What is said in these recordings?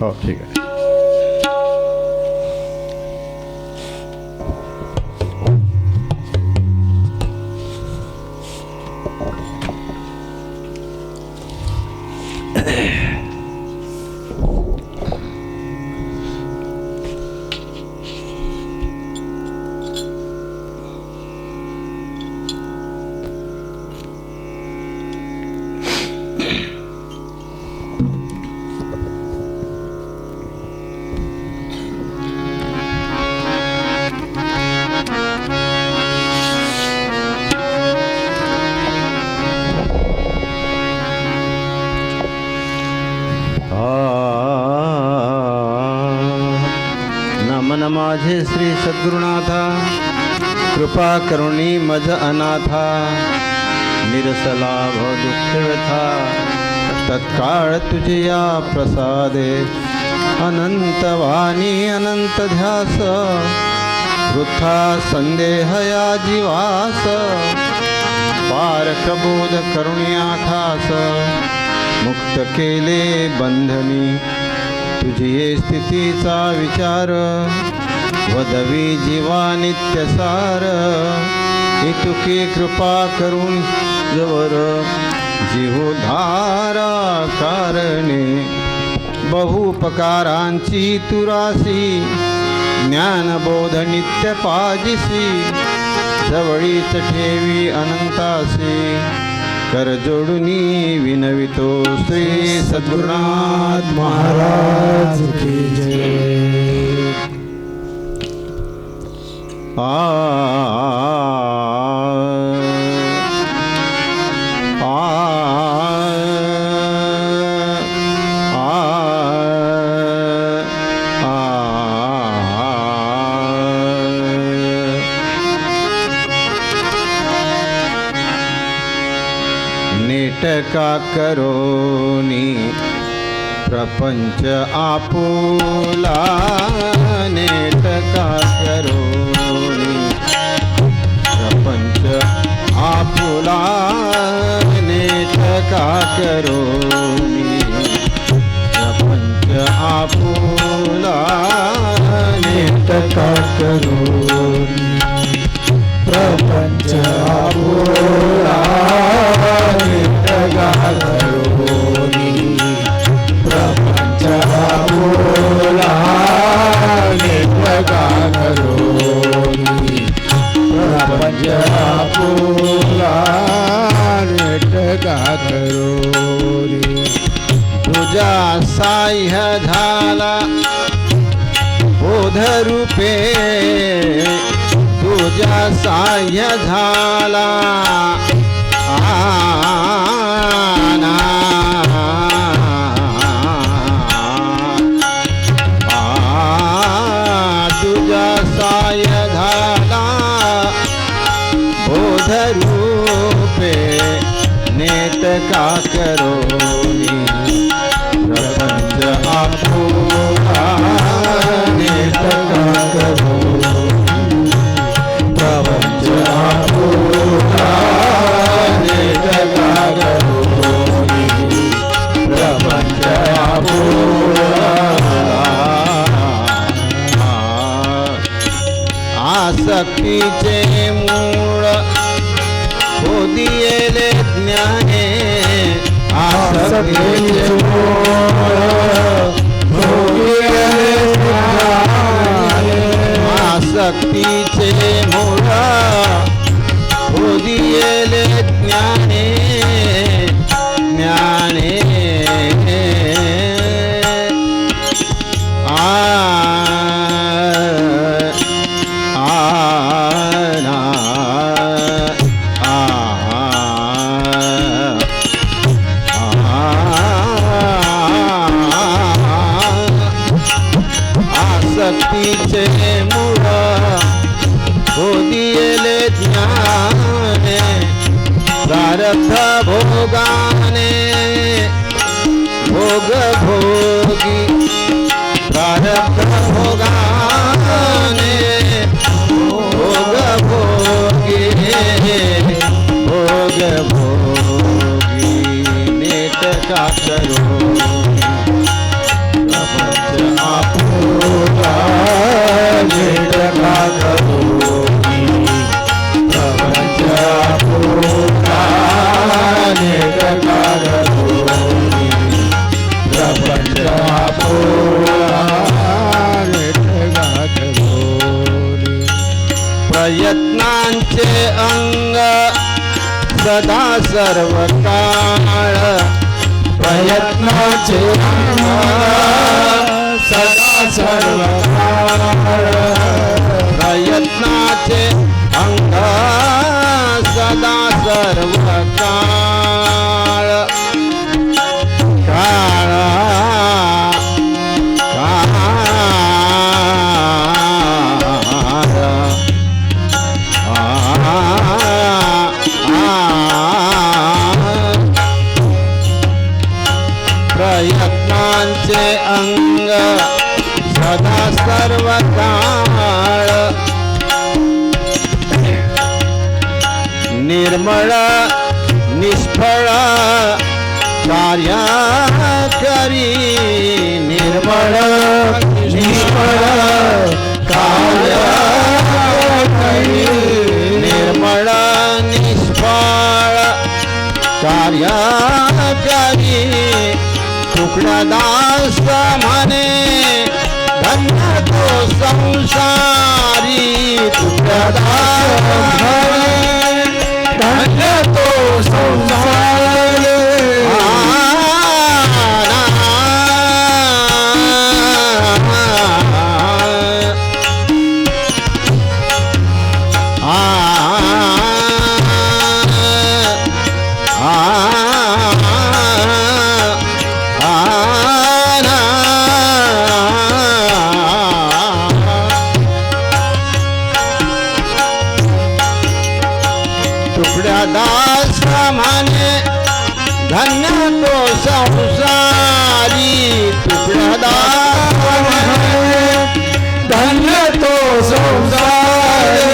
हो ठीक आहे. नमन माझे श्री सद्गुरुनाथा, कृपा करुणी मज अनाथा, निरसला भव दुःख व्यथा, तत्काळ तुझिया प्रसादे, अनंत वाणी अनंत ध्यास, वृथा संदेह या जीवास, पारक बोध करुणिया खास, मुक्त केले बंधनी, तुझी स्थितीचा विचार, वदवी जीवा नित्यसार, इतुकी कृपा करून जवर, जीवधारा कारणे, बहुपकारांची तुरासी, ज्ञानबोध नित्य पाजिसी, जवळीच ठेवी अनंतासी, कर जोडुनी विनवितो श्री सद्गुरुनाथ महाराज की जय. नेटका करोनी प्रपंच आपुला, नेटका करोनी प्रपंच आपुला, नेटका करोनी प्रपंच आपुला, नेटका करोनी प्रपंच आपुला, नेटका करोनी प्रपंच आपुला, नेटका करोनी प्रपंच आपुला, नेटका करोनी. तुझा साह्य झाला बोध रूपे, तुझा साह्य झाला तुझा साह्य झाला बोध रूपे, नेटका करोनी प्रपंच आपुला, नेटका करोनी प्रपंच आपुला, नेटका करोनी प्रपंच आपुला. आसक्तीचे मूळ होदियेले ज्ञाने, आसक्तीचे मूळ होदियेले ज्ञाने, आसक्तीचे मूळ होदियेले ज्ञाने, ज्ञाने आसक्तीचे मूळ होदियेले ज्ञाने, प्रारब्ध भोगाने भोग भोगी, प्रारब्ध भोगाने भोग भोगी, भोग भोगी नेट का करो प्रपंच आपुरा नेट का करो प्रपंच आपुरा नेट का करो प्रपंच आपुरा नेट का करो प्रयत्नांचे अंग सदा सर्व काळ प्रयत्नाचे अंग सदा सर्व काळ प्रयत्नाचे अंग सदा सर्व काळ काळ प्रयत्नांचे अंग सदा सर्व काळ निर्मळ निष्फळ कार्य करी निर्मळ निष्फळ कार्य करी निर्मळ निष्फळ कार्य करी तुकडदास म्हणे धन्य तो संसारी तुकडदास म्हणे धन्य तो संसारी तुकडदास म्हणे धन्य तो संसारी तुकडदास म्हणे धन्य तो संसारी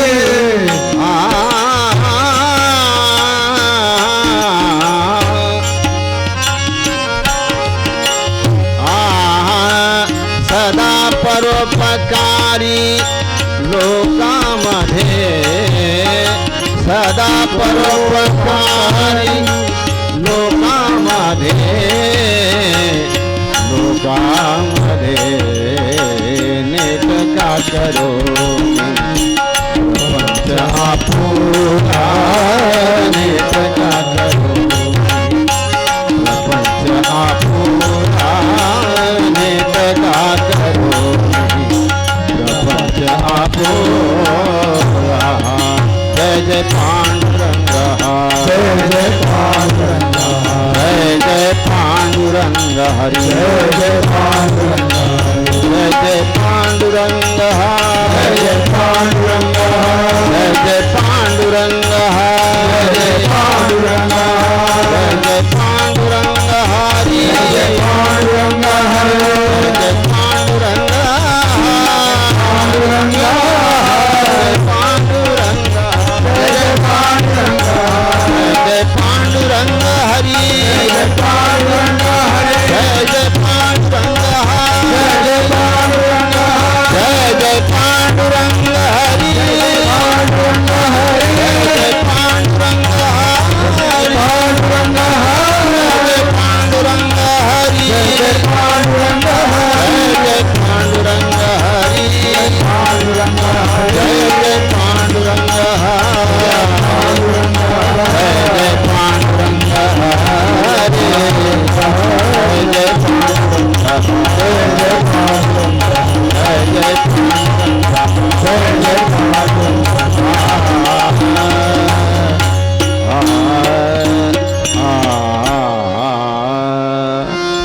सदा परोपकारी लोकांमध्ये सदा परोपकारी लोकांमध्ये नेट का करो प्रपंच आपुरा नेट का करो प्रपंच आपुरा नेट का करो प्रपंच आपुरा जय जय पांडुरंग जय जय पांडुरंग जय जय पांडुरंग हरि जय जय पांडुरंग जय जय पांडुरंग जय जय पांडुरंग जय जय पांडुरंग जय जय पांडुरंग जय जय पांडुरंग हरि जय पांडुरंग जय जय पांडुरंग पांडुरंग जय पांडुरंग हरि जय पांडुरंग जय जय पांडुरंग जय जय पांडुरंग जय जय पांडुरंग हरि जय पांडुरंग जय जय पांडुरंग हरि पांडुरंग जय पांडुरंग हरि जय पांडुरंग जय जय पांडुरंग हरि पांडुरंग जय जय पांडुरंग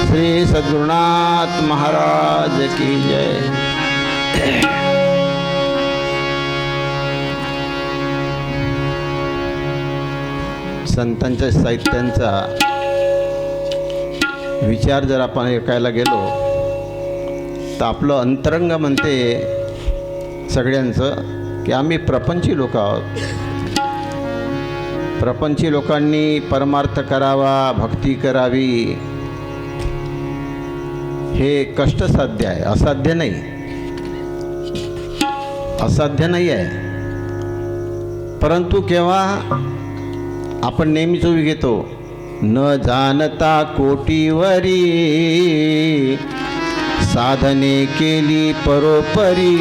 श्री सद्गुरुनाथ महाराज की जय। संतांच्या साहित्यांचा विचार जर आपण ऐकायला गेलो तर आपलं अंतरंग म्हणते सगळ्यांचं की आम्ही प्रपंची लोक आहोत. प्रपंची लोकांनी परमार्थ करावा, भक्ती करावी, हे कष्टसाध्य आहे, असाध्य नाही. असाध्य नाही आहे. परंतु केव्हा आपण नेहमीच उभी घेतो, न जाणता कोटीवरी साधने केली परोपरी,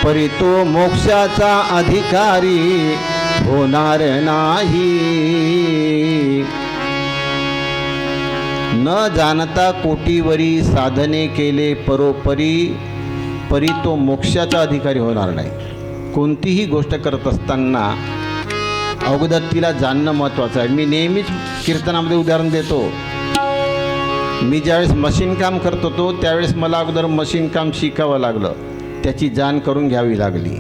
परी तो मोक्षाचा अधिकारी होणार नाही. न जाणता कोटीवरी साधने केले परोपरी, परी तो मोक्षाचा अधिकारी होणार नाही. कोणतीही गोष्ट करत असताना अगोदर तिला जाणणं महत्त्वाचं आहे. मी नेहमीच कीर्तनामध्ये उदाहरण देतो. मी ज्यावेळेस मशीन काम करत होतो त्यावेळेस मला अगोदर मशीन काम शिकावं लागलं, त्याची जाण करून घ्यावी लागली.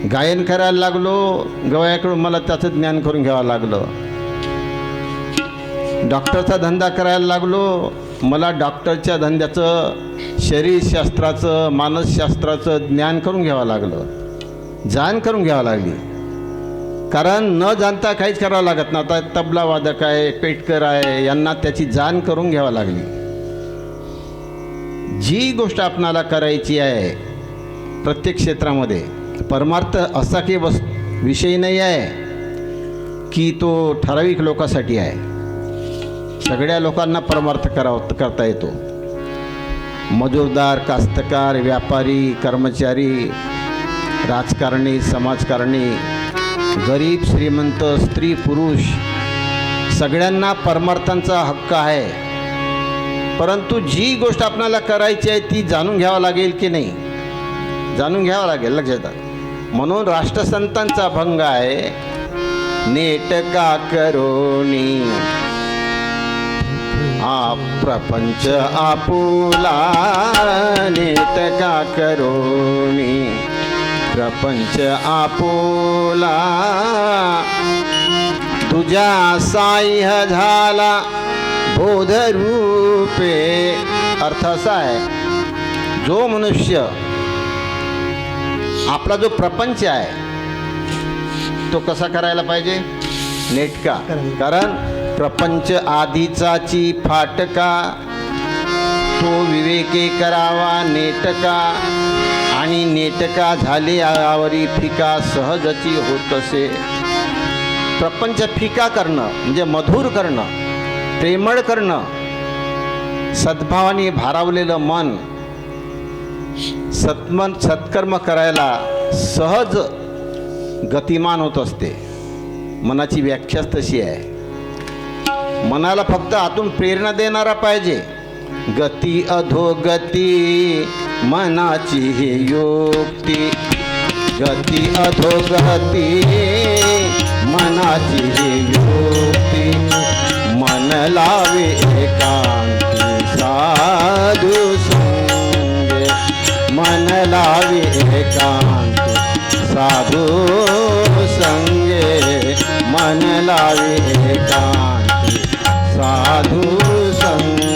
गायन करायला लागलो, गवयाकडून मला त्याचं ज्ञान करून घ्यावं लागलं. डॉक्टरचा धंदा करायला लागलो, मला डॉक्टरच्या धंद्याचं, शरीरशास्त्राचं, मानसशास्त्राचं ज्ञान करून घ्यावं लागलं, जाण करून घ्यावं लागली. कारण न जाणता काहीच करावं लागत ना. आता तबला वादक आहे, पेटकर आहे, यांना त्याची जाण करून घ्यावं लागली. जी गोष्ट आपणाला करायची आहे प्रत्येक क्षेत्रामध्ये, परमार्थ असा काही विषय नाही आहे की तो ठराविक लोकांसाठी आहे. सगळ्या लोकांना परमार्थ करता येतो. मजूरदार, कास्तकार, व्यापारी, कर्मचारी, राजकारणी, समाजकारणी, गरीब, श्रीमंत, स्त्री, पुरुष, सगळ्यांना परमार्थांचा हक्क आहे. परंतु जी गोष्ट आपल्याला करायची आहे ती जाणून घ्यावं लागेल की नाही, जाणून घ्यावं लागेल. लक्षात. म्हणून राष्ट्रसंतांचा भंग आहे, नेट का करोनी प्रपंच आपुला, नेट का करोनी प्रपंच आपुला, तुझ्या साह्य झाला बोध रूपे. अर्थ असा आहे, जो मनुष्य आपला जो प्रपंच आहे तो कसा करायला पाहिजे, नेटका. कारण प्रपंच आधीचाची फाटका, तो विवेके करावा नेटका, आणि नेटका झाले यावरी फिका सहजची होत असे. प्रपंच फिका करणं म्हणजे मधुर करणं, प्रेमळ करणं, सद्भावाने भारावलेलं मन सत्कर्म करायला सहज गतिमान होत असते. मनाची व्याख्याच तशी आहे. मनाला फक्त आतून प्रेरणा देणारा पाहिजे. गती अधोगती मनाची ही युक्ती, गती अधोगती मनाची ही युक्ती, मन लावे एकांती साधू संगे, मन लावे एकांती साधू संगे, मन लावे एकांती साधू संगे.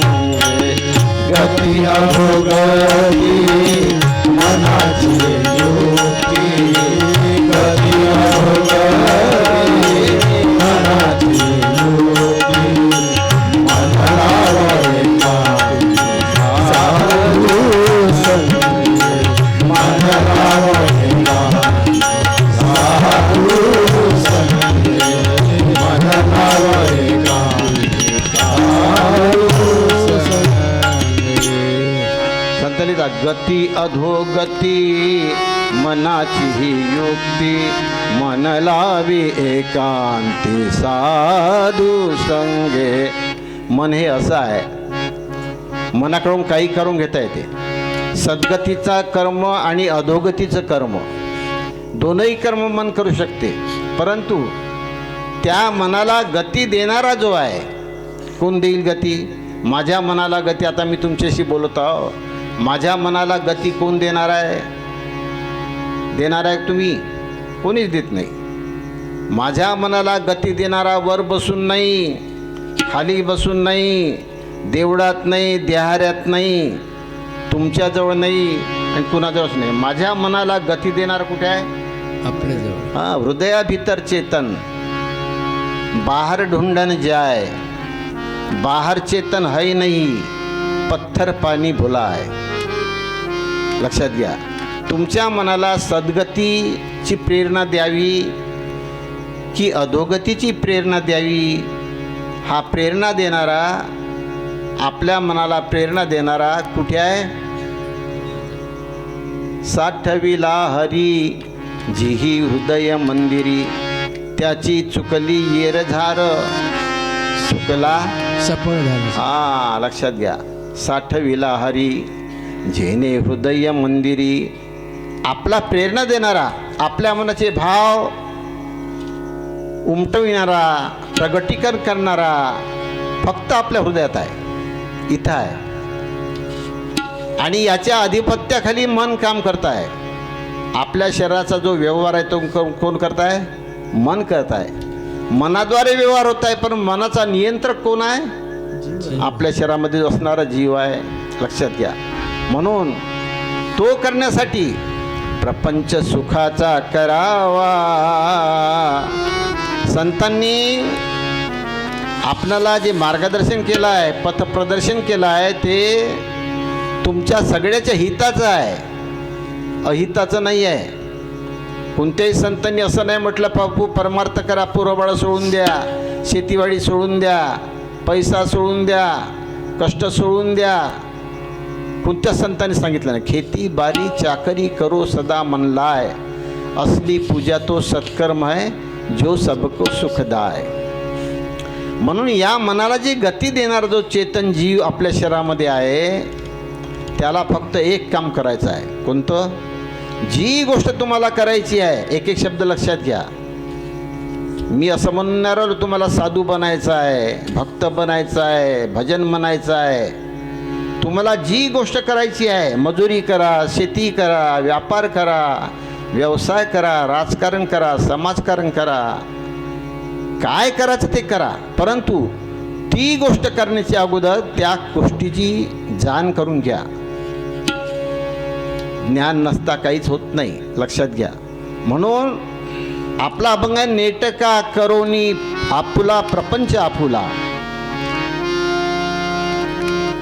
गती अधोगती मनाची युक्ती, गती अधोगती मनाची युक्ती, मन लावे एकांती साधू संगे, मन लावे एकांती साधू संगे, मन लावे एकांती साधू संगे. संतलिता गती अधोगती मनाची ही युक्ती, मन लावी एकांती साधू संगे. मन हे असं आहे, मनाकडून काही करून घेता येते. सद्गतीचा कर्म आणि अधोगतीचं कर्म दोनही कर्म मन करू शकते. परंतु त्या मनाला गती देणारा जो आहे, कोण देईल गती? माझ्या मनाला गती. आता मी तुमच्याशी बोलत आहो, माझ्या मनाला गती कोण देणार आहे? देणार आहे तुम्ही? कोणीच देत नाही. माझ्या मनाला गती देणारा वर बसून नाही, खाली बसून नाही, देवळात नाही, देहाऱ्यात नाही, तुमच्याजवळ नाही आणि कुणाजवळच नाही. माझ्या मनाला गती देणार कुठे आहे? आपल्याजवळ. हाँ हृदया भीतर चेतन बाहर ढूंढन जाय, बाहर चेतन है नहीं पत्थर पाणी भुलाय. लक्षात घ्या, तुमच्या मनाला सद्गतीची प्रेरणा द्यावी की अधोगतीची प्रेरणा द्यावी, हा प्रेरणा देणारा, आपल्या मनाला प्रेरणा देणारा कुठे आहे? साठविला हरी जिही हृदय मंदिरी, त्याची चुकली येरझार चुकला सफळ झालं. हा लक्षात घ्या. साठविला हरी जेने हृदय मंदिरी, आपला प्रेरणा देणारा, आपल्या मनाचे भाव उमटविणारा, प्रगटीकरण करणारा फक्त आपल्या हृदयात आहे, इथं आहे. आणि याच्या अधिपत्याखाली मन काम करत आहे. आपल्या शरीराचा जो व्यवहार आहे तो कोण करत आहे? मन करत आहे. मनाद्वारे व्यवहार होत आहे, पण मनाचा नियंत्रक कोण आहे? आपल्या शरीरामध्ये असणारा जीव आहे. लक्षात घ्या. म्हणून तो करण्यासाठी प्रपंच सुखाचा करावा. संतांनी आपणाला जे मार्गदर्शन केलं आहे, पथप्रदर्शन केलं आहे, ते तुमच्या सगळ्याच्या हिताचं आहे, अहिताचं नाही आहे. कोणत्याही संतांनी असं नाही म्हटलं बापू परमार्थ करा, पुरबाळ सोडून द्या, शेतीवाडी सोडून द्या, पैसा सोडून द्या, कष्ट सोडून द्या. कोणत्या संतांनी सांगितलं नाही. खेती बारी चाकरी करो सदा मन लाय, असली पूजा तो सत्कर्म है जो सबको सुखदाय. म्हणून या मनाला जी गती देणारा जो चेतन जीव आपल्या शरीरामध्ये आहे, त्याला फक्त एक काम करायचं आहे. कोणतं? जी गोष्ट तुम्हाला करायची आहे, एक एक शब्द लक्षात घ्या. मी असं म्हणणार तुम्हाला साधू बनायचं आहे, भक्त बनायचं आहे, भजन म्हणायचं आहे. तुम्हाला जी गोष्ट करायची आहे, मजुरी करा, शेती करा, व्यापार करा, व्यवसाय करा, राजकारण करा, समाजकारण करा, काय करायचं ते करा. परंतु ती गोष्ट करण्याच्या अगोदर त्या गोष्टीची जाण करून घ्या. ज्ञान नसता काहीच होत नाही. लक्षात घ्या. म्हणून आपला अभंग नेटका करोनी आपुला प्रपंच आपुला.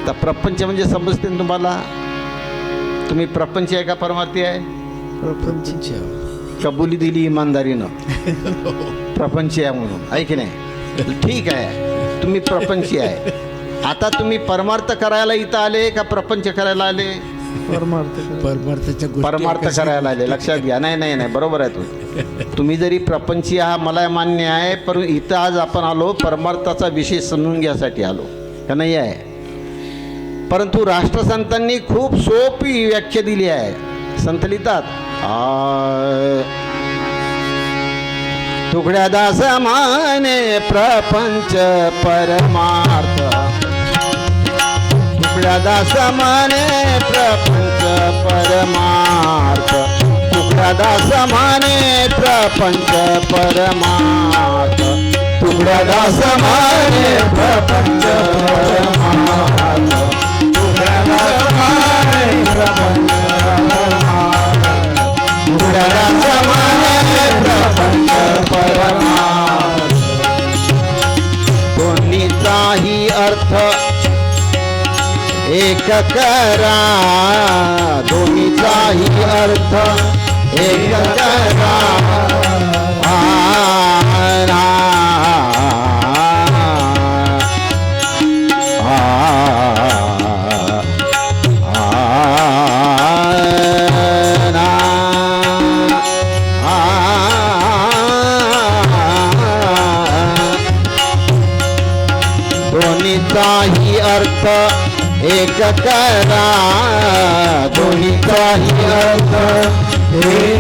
तर प्रपंच म्हणजे समजते ना तुम्हाला? तुम्ही प्रपंच आहे का परमार्थी आहे? प्रपंच. कबुली दिली इमानदारीनं प्रपंच आहे म्हणून, आहे की नाही? ठीक आहे, तुम्ही प्रपंची आहे. आता तुम्ही परमार्थ करायला इथं आले का प्रपंच करायला आले? परमार्थ करायला आले. लक्षात घ्या. नाही नाही नाही, बरोबर आहे. तुम्ही जरी प्रपंची आहात मला मान्य आहे, पण इथं आज आपण आलो परमार्थाचा विषय समजून घ्यासाठी आलो का नाही आहे? परंतु राष्ट्रसंतांनी खूप सोपी व्याख्या दिली आहे. संत लिहितात, तुकड्या दास माने प्रपंच परमार्थ, तुकड्या दास माने प्रपंच परमार्थ, तुकड्या दास माने प्रपंच परमार्थ, तुकड्या दास माने प्रपंच परमार्थ, तुकड्या दास माने प्रपंच परमार्थ, तुकड्या दास माने प्रपंच परमार्थ. दोन्हीचाही अर्थ एक करा, दोन्हीचाही अर्थ एक करा. दोन्हीचाही अर्थ एक करा, दोन्हीचाही अर्थ एक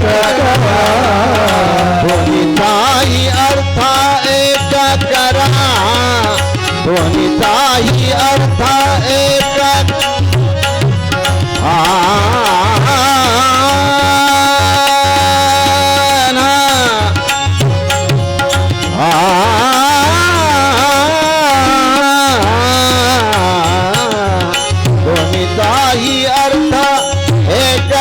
करा, दोन्हीचाही अर्थ एक करा, दोन्हीचाही अर्थ एक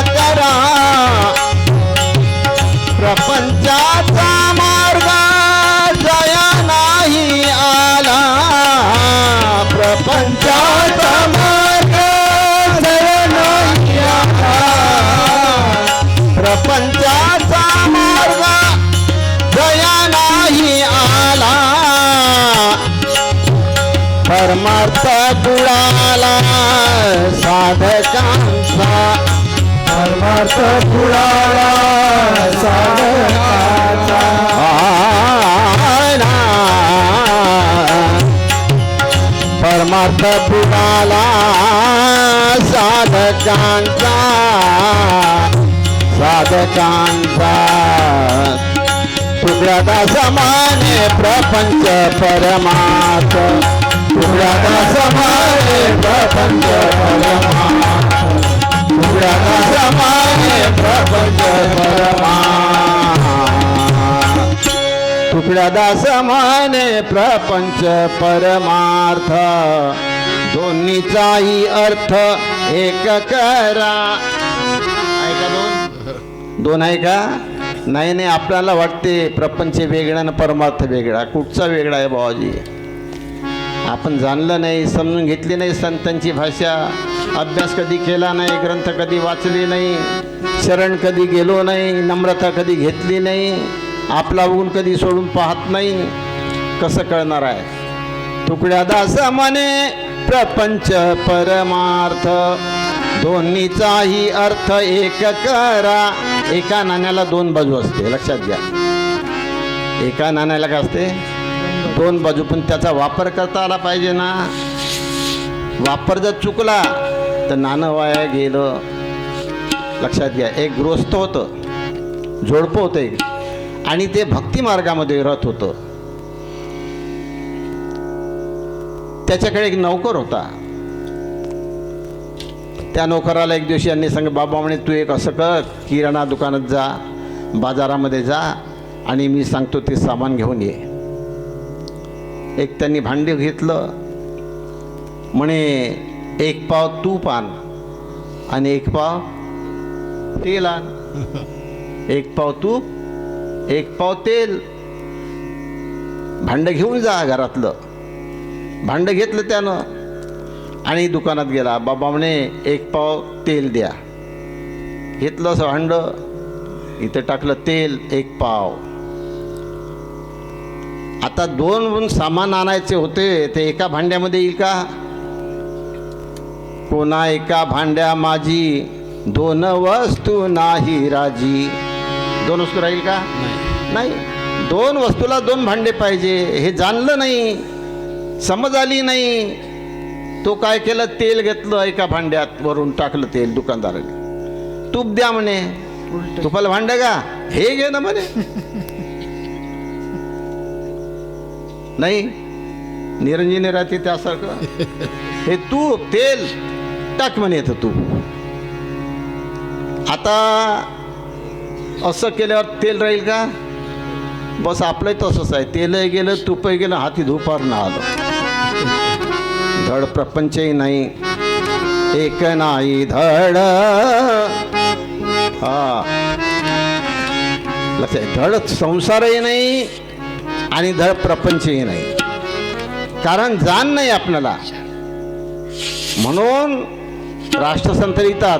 प्रपंच परमार्थ बुडाला साधकांचा, परमार्थ बुडाला साधकाचा, परमार्थ बुडाला साधकांचा, साधकांचा तुकड्याचा समाने प्रपंच परमार्थ, तुकड्याचा समाने प्रपंच परमार्थ, तुकड्याचा समाने प्रपंच परमार्थ, तुकड्याचा समाने प्रपंच परमार्थ, दोन्हीचाही अर्थ एक करा. आहे का दोन आहे का? नाही नाही, आपल्याला वाटते प्रपंच वेगळा आणि परमार्थ वेगळा. कुठचा वेगळा आहे बाबाजी? आपण जाणलं नाही, समजून घेतली नाही संतांची भाषा, अभ्यास कधी केला नाही, ग्रंथ कधी वाचले नाही, शरण कधी गेलो नाही, नम्रता कधी घेतली नाही, आपला ऊन कधी सोडून पाहत नाही, कसं कळणार आहे? तुकड्या दास म्हणे प्रपंच परमार्थ, दोन्हीचाही अर्थ एक करा. एका नाण्याला दोन बाजू असते, लक्षात घ्या. एका नाण्याला काय असते? दोन बाजू. पण त्याचा वापर करता आला पाहिजे ना. वापर जर चुकला तर नाणं वाया गेलं. लक्षात घ्या. एक गृहस्थ होतं, जोडपं होतं एक, आणि ते भक्ती मार्गामध्ये रथ होतं. त्याच्याकडे एक नौकर होता. त्या नोकराला एक दिवशी यांनी सांगितलं, बाबा म्हणे तू एक असं कर, किराणा दुकानात जा, बाजारामध्ये जा, आणि मी सांगतो ते सामान घेऊन ये. एक त्यांनी भांडे घेतलं. म्हणे एक पाव तूप आण आणि एक पाव तेल आण. एक पाव तूप, एक पाव तेल. भांडं घेऊन जा घरातलं. भांडं घेतलं त्यानं आणि दुकानात गेला. बाबा म्हणे एक पाव तेल द्या. घेतलं असं भांडं, इथं टाकलं तेल, एक पाव. आता दोन सामान आणायचे होते, ते एका भांड्यामध्ये येईल का? कोणा एका भांड्या माझी दोन वस्तू नाही राजी. दोन वस्तू राहील का? नाही. दोन वस्तूला दोन भांडे पाहिजे. हे जाणलं नाही, समज आली नाही. तो काय केलं, तेल घेतलं एका भांड्यात, वरून टाकलं तेल दुकानदाराने. तूप द्या म्हणे. तुपाला भांड का? हे घे ना म्हणे. नाही, निरंजनी राहते त्यासारखं. हे तूप तेल टाक म्हणे येतं तूप. आता असं केल्यावर तेल राहील का? बस आपलंही तसंच आहे. तेलही गेलं, तूपही गेलं, हाती धुपार ना आलं. धड प्रपंचही नाही, एक नाही धड. हा लक्षात. धड संसारही नाही आणि धड प्रपंचही नाही. कारण जाण नाही आपल्याला. म्हणून राष्ट्रसंत लिहितात,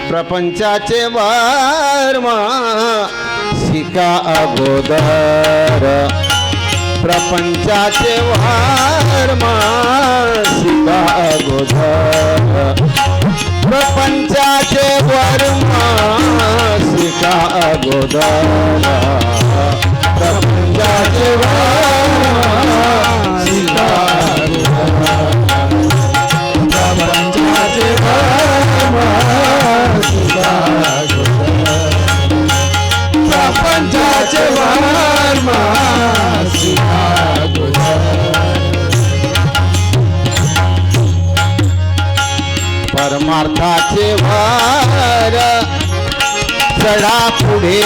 प्रपंचाचे वर्म शिका अगोदर, प्रपंचाचे वर्म शिका अगोदर, प्रपंचाचे वर्म शिका अगोदर, प्रपंचाचे वर्म शिका अगोदर, प्रपंचाचे वर्म शिका अगोदर, प्रपंचाचे वर्म शिका अगोदर. परमार्थाचे भार चढा पुढे,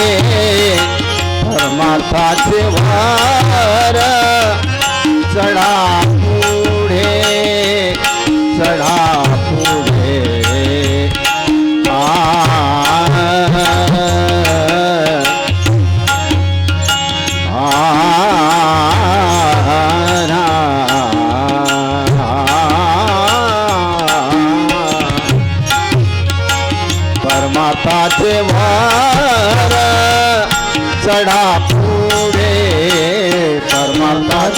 परमार्थाचे भार चढा पुढे, चढा पुढे. परमार्थाचे वार चढा पुढे, परमार्थाचे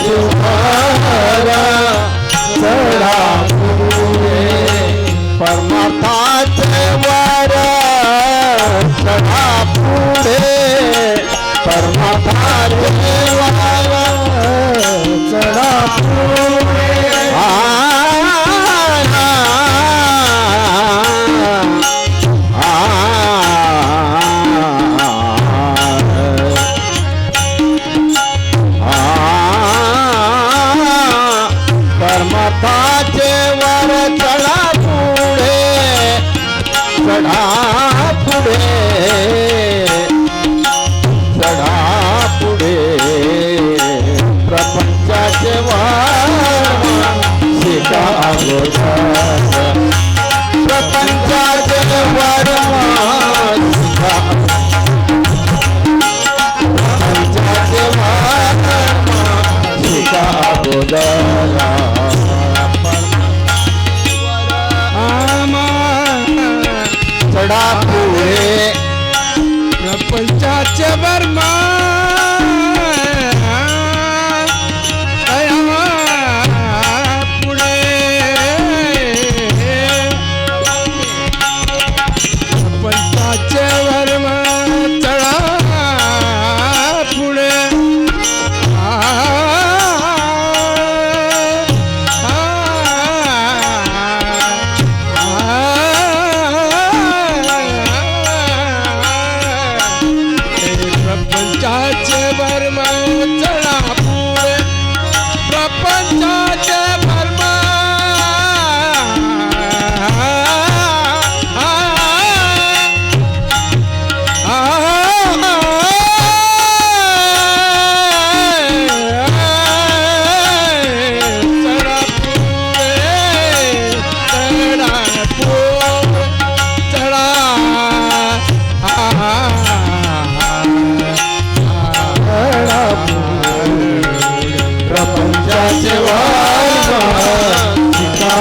परमार्थाचे वार चढा पुढे परमार्थाचे वर चढा पुढे चढा पुढे चढा पुढे प्रपंचाचे वर शिका अगोदर प्रपंचाचे वर शिका प्रपंचाचे वर शिका अगोदर चढा पुढे प्रपंचाचे वर्मा पुढे प्रपंचाचे वर्मा चढा पुढे प्रपंचाचे वर्मा चढा पुढे प्रपंचाचे वर्मा प्रपंचाचे वार शिका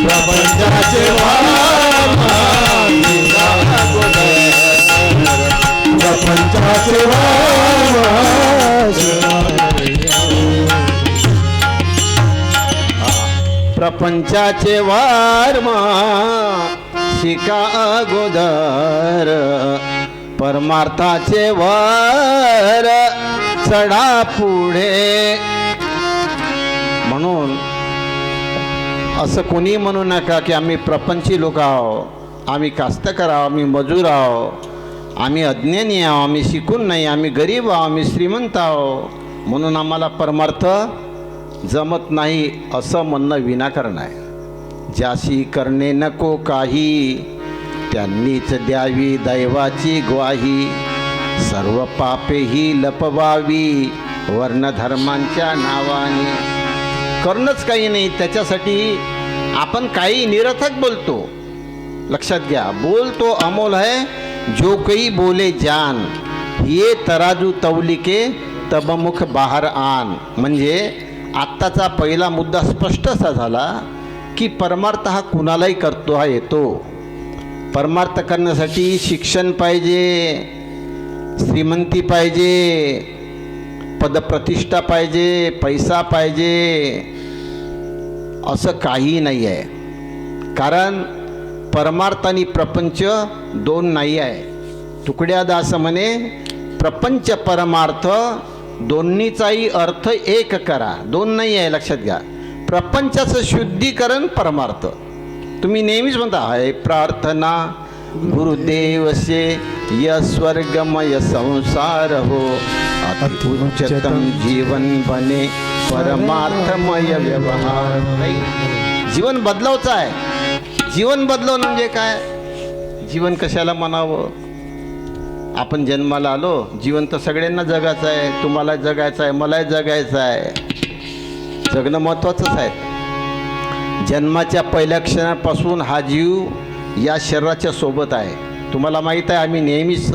प्रपंचाचे वार शिका प्रपंचाचे वार प्रपंचाचे वार शिका अगोदर परमार्थाचे वर चढा पुढे. म्हणून असं कोणी म्हणू नका की आम्ही प्रपंची लोक आहो, आम्ही कास्तकार आहो, आम्ही मजूर आहो, आम्ही अज्ञानी आहो, आम्ही शिकून नाही, आम्ही गरीब आहो, आम्ही श्रीमंत आहो म्हणून आम्हाला परमार्थ जमत नाही असं म्हणणं विनाकारण आहे. ज्याशी करणे नको काही त्यांनीच द्यावी दैवाची ग्वाही. सर्व पापे ही लपवावी वर्णधर्मांच्या नावाने. करणंच काही नाही त्याच्यासाठी आपण काही निरर्थक बोलतो. लक्षात घ्या, बोल तो अमोल है जो कई बोले जान, ये तराजू तौलिके तब मुख बाहर आन. म्हणजे आत्ताचा पहिला मुद्दा स्पष्ट असा झाला की परमार्थ हा कुणालाही करतो हा येतो. परमार्थ करण्यासाठी शिक्षण पाहिजे, श्रीमंती पाहिजे, पदप्रतिष्ठा पाहिजे, पैसा पाहिजे असं काही नाही आहे. कारण परमार्थ आणि प्रपंच दोन नाही आहे. तुकड्यादास म्हणे प्रपंच परमार्थ दोन्हीचाही अर्थ एक करा. दोन नाही आहे, लक्षात घ्या. प्रपंचाचं शुद्धीकरण परमार्थ. तुम्ही नेहमीच म्हणता हाय प्रार्थना गुरुदेव से य स्वर्गमय संसार हो, अति उच्चतम जीवन बने परमार्थमय व्यवहार. जीवन बदलावचं आहे. जीवन बदलवणं म्हणजे काय? जीवन कशाला म्हणावं? आपण जन्माला आलो, जीवन तर सगळ्यांना जगायचं आहे. तुम्हाला जगायचं आहे, मलाही जगायचं आहे. जगणं महत्त्वाचंच आहे. जन्माच्या पहिल्या क्षणापासून हा जीव या शरीराच्या सोबत आहे. तुम्हाला माहीत आहे, आम्ही नेहमीच